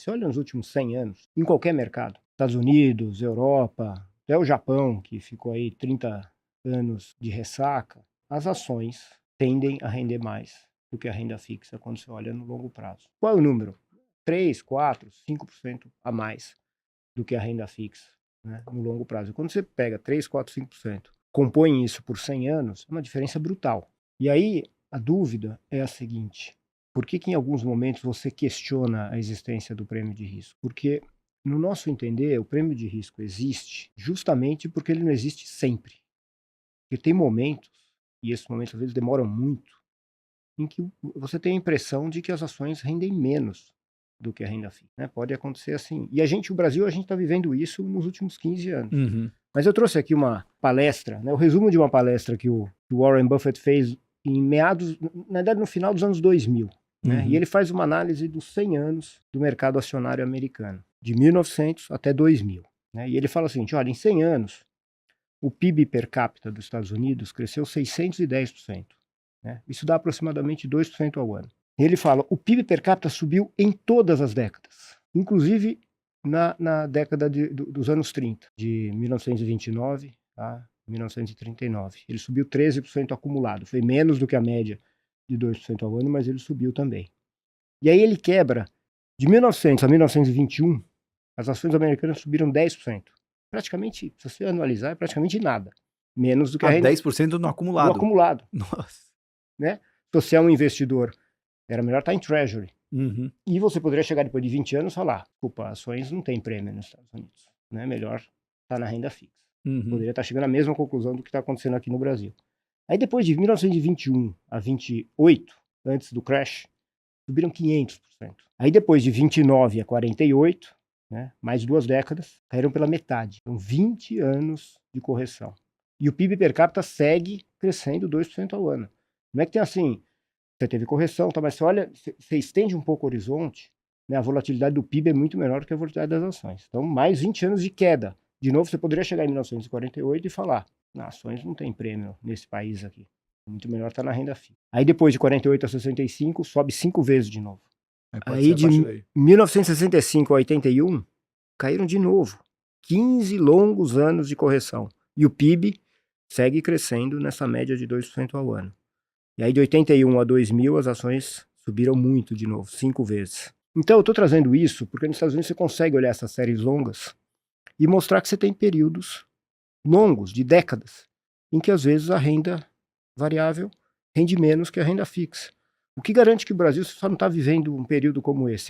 Você olha nos últimos 100 anos, em qualquer mercado, Estados Unidos, Europa, até o Japão, que ficou aí 30 anos de ressaca, as ações tendem a render mais do que a renda fixa quando você olha no longo prazo. Qual é o número? 3, 4, 5% a mais do que a renda fixa, né, no longo prazo. Quando você pega 3, 4, 5%, compõe isso por 100 anos, é uma diferença brutal. E aí a dúvida é a seguinte: por que em alguns momentos você questiona a existência do prêmio de risco? Porque, no nosso entender, o prêmio de risco existe justamente porque ele não existe sempre. Porque tem momentos, e esses momentos às vezes demoram muito, em que você tem a impressão de que as ações rendem menos do que a renda fixa, né? Pode acontecer assim. E o Brasil, a gente está vivendo isso nos últimos 15 anos. Uhum. Mas eu trouxe aqui uma palestra, né, o resumo de uma palestra que o Warren Buffett fez em meados, na verdade no final dos anos 2000. Né? E ele faz uma análise dos 100 anos do mercado acionário americano, de 1900 até 2000. Né? E ele fala o seguinte: olha, em 100 anos, o PIB per capita dos Estados Unidos cresceu 610%. Né? Isso dá aproximadamente 2% ao ano. E ele fala: o PIB per capita subiu em todas as décadas, inclusive na década dos anos 30, de 1929 a 1939. Ele subiu 13% acumulado, foi menos do que a média de 2% ao ano, mas ele subiu também. E aí ele quebra, de 1900 a 1921, as ações americanas subiram 10%. Praticamente, se você analisar, é praticamente nada. Menos do que a renda... 10% no acumulado. No acumulado. Nossa. Né? Se você é um investidor, era melhor estar em Treasury. Uhum. E você poderia chegar depois de 20 anos e falar: desculpa, ações não tem prêmio nos Estados Unidos. Né? Melhor estar na renda fixa. Uhum. Poderia estar chegando à mesma conclusão do que está acontecendo aqui no Brasil. Aí depois de 1921 a 28, antes do crash, subiram 500%. Aí depois de 29 a 48, né, mais 2 décadas, caíram pela metade. Então 20 anos de correção. E o PIB per capita segue crescendo 2% ao ano. Não é que tem assim, você teve correção, tá, mas você olha, você estende um pouco o horizonte, né, a volatilidade do PIB é muito menor do que a volatilidade das ações. Então mais 20 anos de queda. De novo, você poderia chegar em 1948 e falar: ações não tem prêmio nesse país aqui. Muito melhor estar na renda fixa. Aí depois de 48 a 65, sobe 5 vezes de novo. Aí de 1965 a 81, caíram de novo. 15 longos anos de correção. E o PIB segue crescendo nessa média de 2% ao ano. E aí de 81 a 2000, as ações subiram muito de novo, 5 vezes. Então eu estou trazendo isso porque nos Estados Unidos você consegue olhar essas séries longas e mostrar que você tem períodos longos, de décadas, em que às vezes a renda variável rende menos que a renda fixa. O que garante que o Brasil só não está vivendo um período como esse?